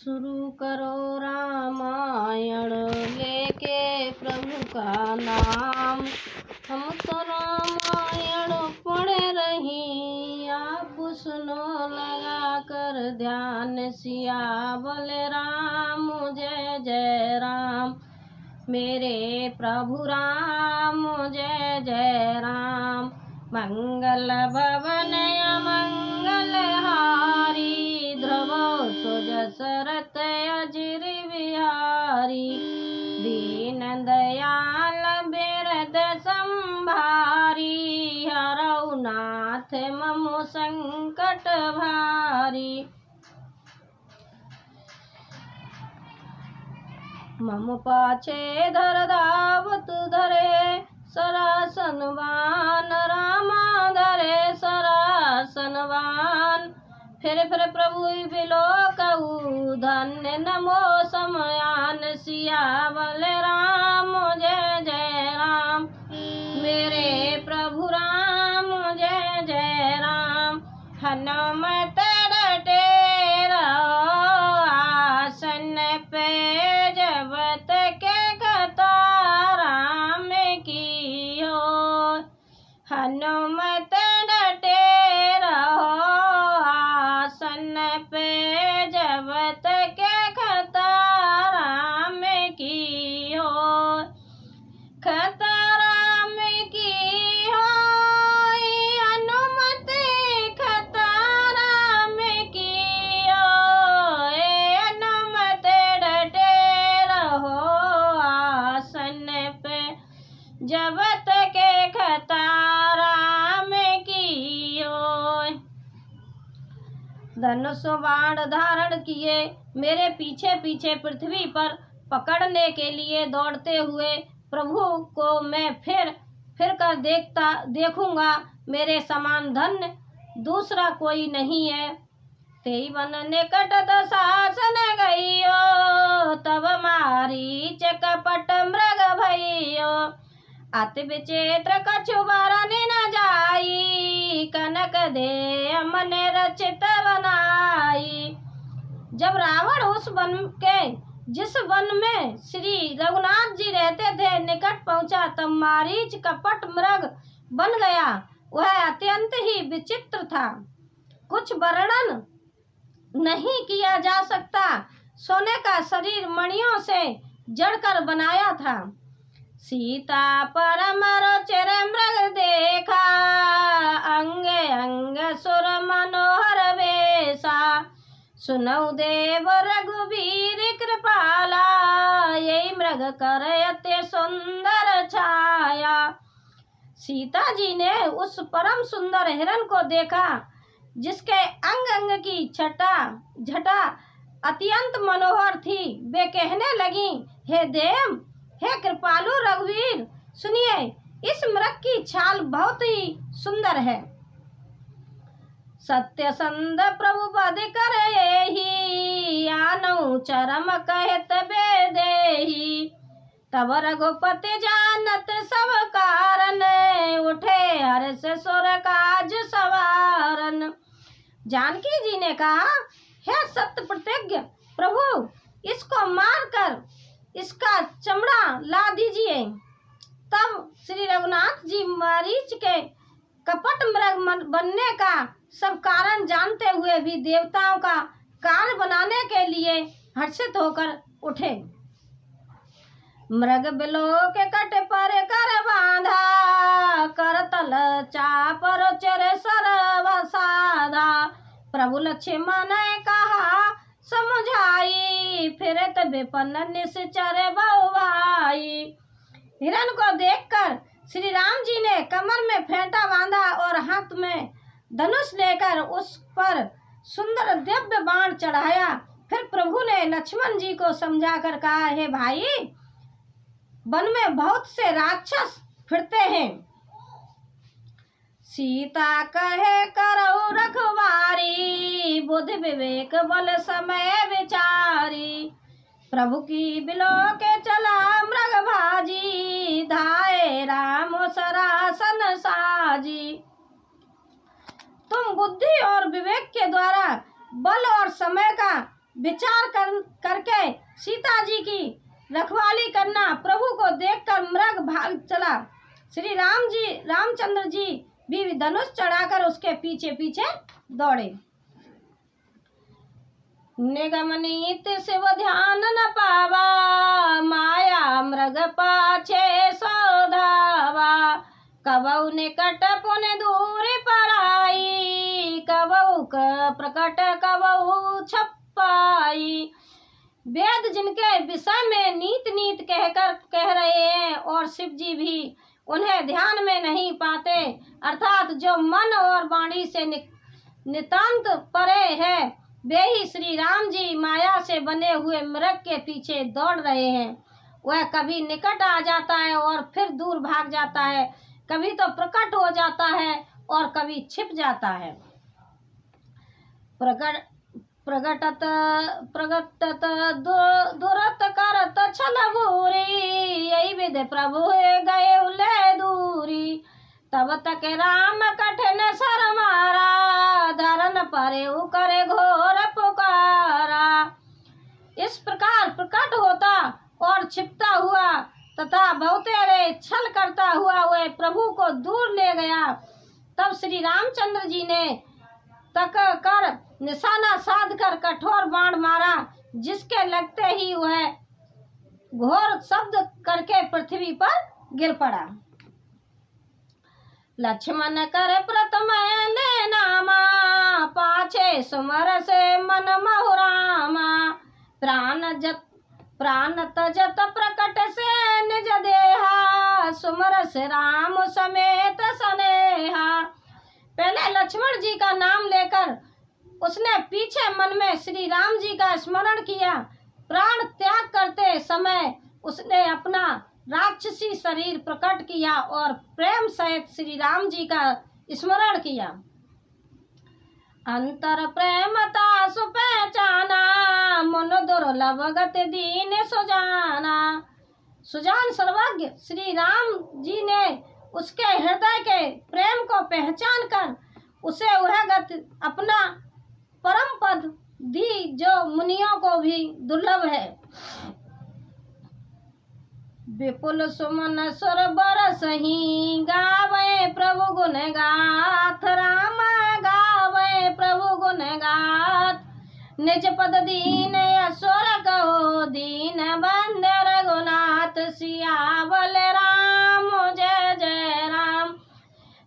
शुरू करो रामायण लेके प्रभु का नाम। हम तो रामायण पढ़े रही, आप सुनो लगा कर ध्यान। सिया बोले राम जय जय राम, मेरे प्रभु राम जय जय राम। मंगल भवन मंगल हारी, ध्रुव सुजसरथ अजिर बिहारी। दीन दयाल बिरद संभारी, हरौ नाथ मम संकट भारी। मम पाछे धर धावत धरे सरासनवान, रामा धरे सरासनवान। फिर प्रभु बिलो कहू धन्य नमो समयान। सिया बोले राम जय जय राम, मेरे प्रभु राम जय जय राम। हनुमत डटे रहो आसन पे, जबत के कथा राम की हो। हनुमत डटे रहो आसन पे, जबत के कथा राम की हो। कथा राम की हो, हनुमत कथा राम की हो। हनुमत डटे रहो आसन पे, जबत के कथा राम की हो। धनुष बाण धारण किए मेरे पीछे पीछे पृथ्वी पर पकड़ने के लिए दौड़ते हुए प्रभु को मैं फिर कर देखूंगा। मेरे समान धन्य दूसरा कोई नहीं है। तेई वन निकट दशासन गइयो, तब मारीच कपट मृग भइयो। अति विचित्र कछु बरनि न जाई, कनक दे मन रचित बनाई। जब रावण उस वन के जिस वन में श्री रघुनाथ जी रहते थे निकट पहुंचा, तब मारीच कपट मृग बन गया। वह अत्यंत ही विचित्र था, कुछ वर्णन नहीं किया जा सकता। सोने का शरीर मणियों से जड़कर बनाया था। सीता परम रुचिर मृग देखा, अंग अंग सुर मनोहर वेशा। सुनौ देव रघुवीर कृपाला, यही मृग कर अति सुंदर छाया। सीता जी ने उस परम सुंदर हिरण को देखा, जिसके अंग अंग की झटा अत्यंत मनोहर थी। वे कहने लगी, हे देव, हे कृपालु रघुवीर, सुनिए, इस मृग की छाल बहुत ही सुंदर है। सत्यसंध प्रभु पद कर एही, आनऊ चरम कहत बेदेही। तब रघुपति जानत सब कारण, उठे हर्ष सुर काज सवारन। जानकी जी ने कहा, हे सत्य प्रतिज्ञ प्रभु, इसको मार कर इसका चमड़ा ला दीजिए। तब श्री रघुनाथ जी मारीच के कपट मृग बनने का सब कारण जानते हुए भी देवताओं का कार्य बनाने के लिए हर्षित होकर उठे। मृग बिलो के कट पर कर बांधा, करतल चाप रुचिर सरव साधा। प्रभु लक्ष्मण ने कहा समझाई, फिरत विपन्न निश्चर बहुभाई। हिरण को देखकर श्री राम जी ने कमर में फेंटा बांधा और हाथ में धनुष लेकर उस पर सुंदर दिव्य बाण चढ़ाया। फिर प्रभु ने लक्ष्मण जी को समझाकर कहा, हे भाई, वन में बहुत से राक्षस फिरते हैं। सीता कहे करऊ रखवारी, बुद्धि विवेक बल समय विचारी। प्रभु की बिलो के चला मृग भाजी, धाये राम सरासन साजी। तुम बुद्धि और विवेक के द्वारा बल और समय का विचार करके सीता जी की रखवाली करना। प्रभु को देखकर मृग भाग चला। श्री रामचंद्र जी भी धनुष चढ़ाकर उसके पीछे पीछे दौड़े। निगम नीति शिव ध्यान न पावा, माया मृग पाछे सौधावा। कबऊ निकट पुनि दूरी पराई, कबऊ प्रकट कबऊ छपाई। वेद जिनके विषय में नीत कह रहे हैं और शिव जी भी उन्हें ध्यान में नहीं पाते, अर्थात जो मन और वाणी से नितांत परे है, वे ही श्री राम जी माया से बने हुए मृग के पीछे दौड़ रहे हैं। वह कभी निकट आ जाता है और फिर दूर भाग जाता है, कभी तो प्रकट हो जाता है और कभी छिप जाता है। प्रगटत दुरत करत छल भूरी, यही विधि प्रभु गए उले दूरी। तब तक राम कठिन सर मारा, धरन परे करे घोर पुकारा। इस प्रकार प्रकट होता और छिपता हुआ तथा बहुतेरे छल करता हुआ वह प्रभु को दूर ले गया। तब श्री रामचंद्र जी ने तक कर निशाना साध कर कठोर बाण मारा, जिसके लगते ही वह घोर शब्द करके पृथ्वी पर गिर पड़ा। लक्ष्मण कर प्रथम ले नामा, पाछे सुमर से मन महुरामा। प्राण तजत प्रकट से निज देहा, सुमर से राम समेत सनेहा। पहले लक्ष्मण जी का नाम लेकर उसने पीछे मन में श्री राम जी का स्मरण किया। प्राण त्याग करते समय उसने अपना राक्षसी शरीर प्रकट किया और प्रेम सहित श्री राम जी का स्मरण किया। अंतर प्रेमता सुपहचाना, मन दुर्लभ गति दीन सुजाना। सुजान सर्वज्ञ श्री राम जी ने उसके हृदय के प्रेम को पहचान कर उसे वह गति अपना परम पद दी, जो मुनियों को भी दुर्लभ है। विपुल सुमन सुर बरसहि, गावे प्रभु गुण गाथ। राम गावे प्रभु गुण गाथ, निज पद दीन असुर कहो दीन। बंद रघुनाथ सियावल राम, जय जय राम।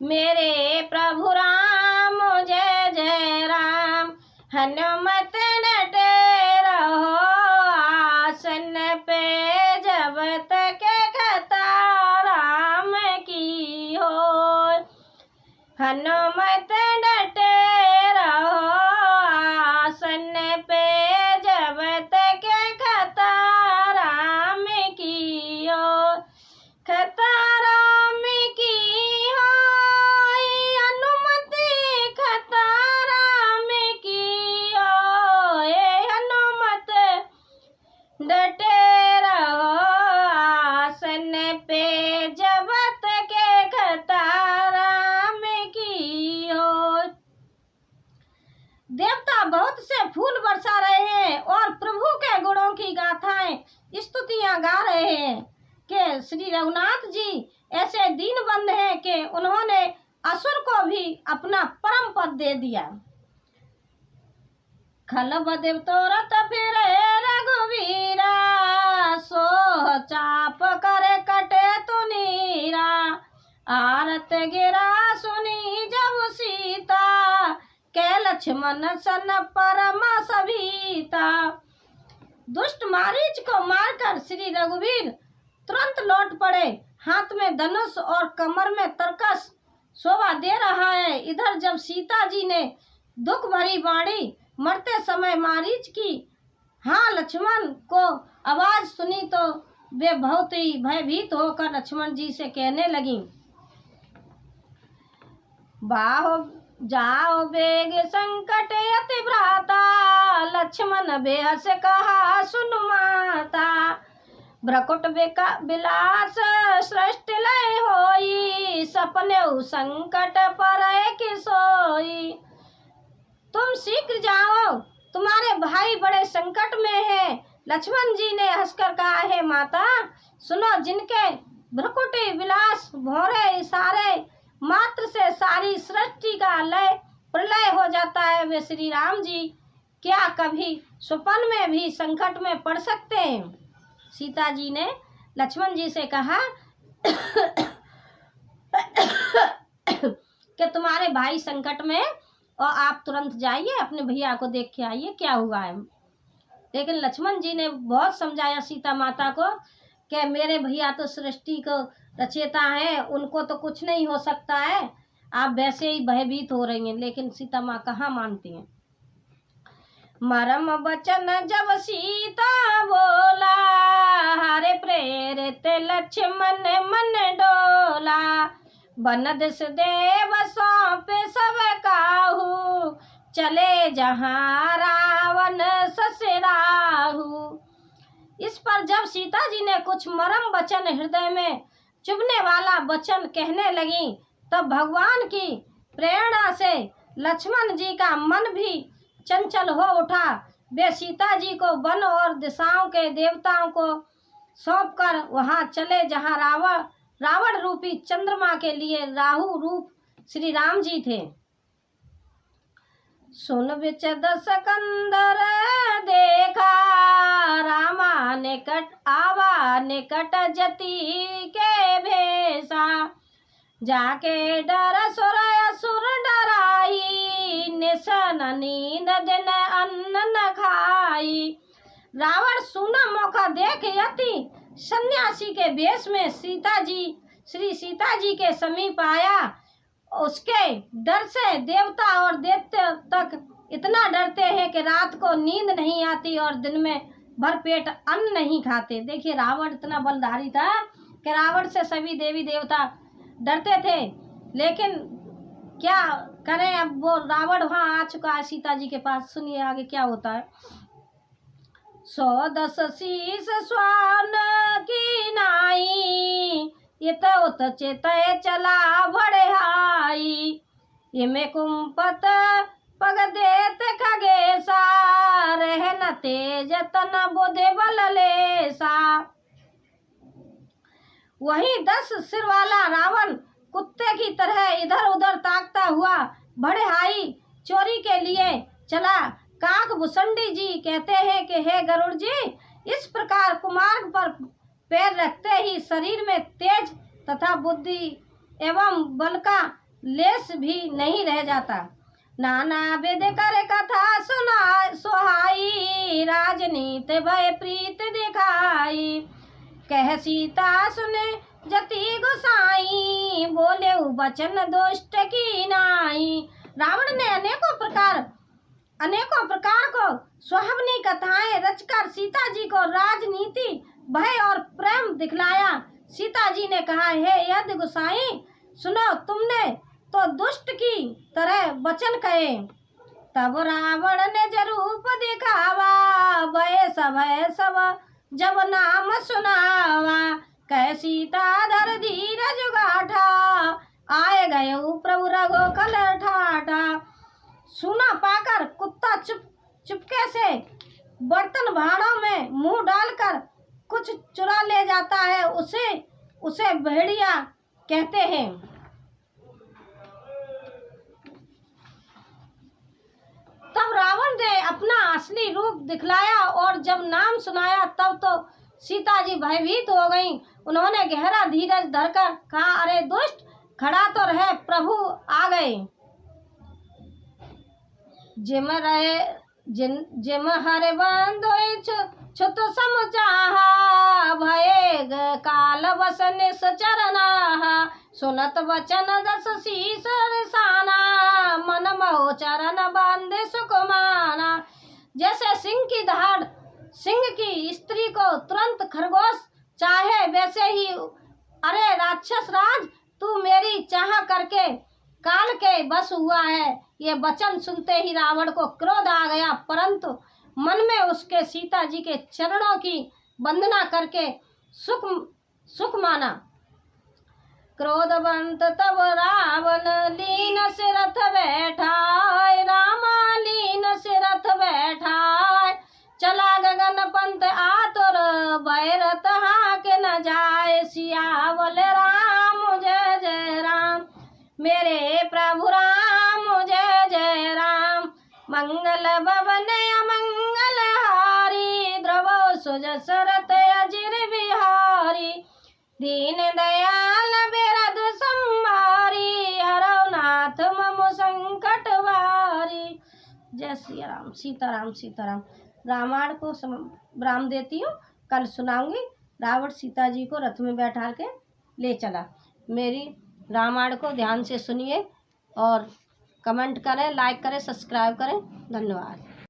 मेरे प्रभु राम, जय जय राम। हनुमत डटे रहो आसन पे, जब तक कथा राम की हो। हनुमत डटे रहो आसन पे, जब तक कथा राम की हो। कथा राम की हो, अनुमति कथा राम की हो। हनुमत डटे रहो आसन पे, जब तक कथा राम की हो। देवता बहुत से फूल बरसा रहे हैं और प्रभु के गुणों की गाथाएं स्तुतियां गा रहे हैं कि श्री रघुनाथ जी ऐसे दीनबंध हैं कि उन्होंने असुर को भी अपना परम पद दे दिया। खल बदेव तोरत फिरे रघुवीरा, सोह चाप करे कटे तुनीरा। आरत गिरा सुनी जब सीता, के लक्ष्मण सन परम सभीता। दुष्ट मारीच को मारकर श्री रघुवीर तुरंत लौट पड़े। हाथ में धनुष और कमर में तरकस शोभा दे रहा है। इधर जब सीता जी ने दुख भरी वाणी मरते समय मारीच की हाँ लक्ष्मण को आवाज सुनी, तो वे बहुत ही भयभीत होकर लक्ष्मण जी से कहने लगी, बाहो जाओ बेग संकट अति भ्राता। लक्ष्मण बेहस कहा सुन माता, भ्रकुट बिलास सृष्टि लय होई। सपने संकट पर कि सोई। तुम शीघ्र जाओ तुम्हारे भाई बड़े संकट में है। लक्ष्मण जी ने हंसकर कहा, है माता सुनो, जिनके भ्रुकुटी विलास भौरे इशारे मात्र से सारी सृष्टि का लय प्रलय हो जाता है, वे श्री राम जी क्या कभी स्वप्न में भी संकट में पड़ सकते हैं? सीता जी ने लक्ष्मण जी से कहा कि तुम्हारे भाई संकट में और आप तुरंत जाइए, अपने भैया को देख के आइए क्या हुआ है। लेकिन लक्ष्मण जी ने बहुत समझाया सीता माता को कि मेरे भैया तो सृष्टि को रचयिता हैं, उनको तो कुछ नहीं हो सकता है, आप वैसे ही भयभीत हो रही हैं। लेकिन सीता माँ कहाँ मानती हैं। मरम वचन जब सीता बोला, हरे प्रेरित लक्ष्मण मन डोला, बन दिस देव सौंपे सब काहू, चले जहाँ रावण ससुराहू। इस पर जब सीता जी ने कुछ मरम वचन, हृदय में चुभने वाला वचन कहने लगी, तब भगवान की प्रेरणा से लक्ष्मण जी का मन भी चंचल हो उठा। वे सीता जी को वन और दिशाओं के देवताओं को सौंपकर वहां चले जहां रावण रूपी चंद्रमा के लिए राहु रूप श्री राम जी थे। सुन विच दस कंदर देखा, रामा निकट आवा निकट जति के भेसा, जाके डर सुर असुर डराई, निशन नींद दिन अन्न न खाई। रावण सूना मौका देख यति सन्यासी के वेश में श्री सीता जी के समीप आया। उसके डर से देवता और दैत्य तक इतना डरते हैं कि रात को नींद नहीं आती और दिन में भरपेट अन्न नहीं खाते। देखिए रावण इतना बलधारी था कि रावण से सभी देवी देवता डरते थे। लेकिन क्या करें, अब वो रावण वहां आ चुका है सीता जी के पास। सुनिए आगे क्या होता है। 110 शीस स्वान की नाई, इत उत चित चला बढ़ाई, इमे कुंपत पग देत खगेसा, रहन तेज तन बुद्धि बल लेसा। वही 10 सिर वाला रावण कुत्ते की तरह इधर उधर ताकता हुआ बढ़ाई चोरी के लिए चला। काकभूषणी जी कहते हैं कि हे गरुड़ जी, इस प्रकार कुमार्ग पर पैर रखते ही शरीर में तेज तथा बुद्धि एवं बल का लेश भी नहीं रह जाता। नाना वेद कर कथा सुना सुहाई, राजनीति भय प्रीत दिखाई, कह सीता सुने जति गुसाई, बोले वचन दुष्ट की नाई। रावण ने अनेकों प्रकार को सुहावनी कथाएं रचकर सीता जी को राजनीति भय और प्रेम दिखलाया। सीता जी ने कहा, हे यदि गुसाई सुनो, तुमने तो दुष्ट की तरह वचन कहे। तब रावण ने जरूप दिखावा, भय सब जब नाम सुनावा, कह सीता धर धीरज गाठा, आए गए प्रभु रघो कल ठाठा। सुना पाकर कुत्ता चुपके से बर्तन भाड़ों में मुंह डालकर कुछ चुरा ले जाता है, उसे भेड़िया कहते हैं। तब रावण ने अपना असली रूप दिखलाया और जब नाम सुनाया तब तो सीता जी भयभीत हो गईं। उन्होंने गहरा धीरज धरकर कहा, अरे दुष्ट, खड़ा तो रहे, प्रभु आ गए। जिम हरे बंधु छुत समझाहा, भये काल बसन चरना, सुनत वचन 10 शीस रिसाना, मन महो चरण बांधे सुकुमाना। जैसे सिंह की दहाड़ सिंह की स्त्री को तुरंत खरगोश चाहे, वैसे ही अरे राक्षस राज, तू मेरी चाह करके काल के बस हुआ है। ये वचन सुनते ही रावण को क्रोध आ गया, परंतु मन में उसके सीता जी के चरणों की वंदना करके सुख माना। क्रोधवंत तब रावण लीन सिरथ बैठा, रामा लीन सिरथ हाथ बैठाए। चला गगन पंत आतुर भैरत हाक न जाए। सियावल राम जय जय राम, मेरे प्रभु राम जय जय राम। मंगल भवन अमंगल हारी, द्रवो सुजसरत अजिर बिहारी। दीन दयाल बिरद संहारी, हरौ नाथ मम संकट वारी। जय श्री राम। सीताराम सीताराम। रामायण को विराम देती हूँ, कल सुनाऊंगी। रावण सीता जी को रथ में बैठा के ले चला। मेरी रामायण को ध्यान से सुनिए और कमेंट करें, लाइक करें, सब्सक्राइब करें। धन्यवाद।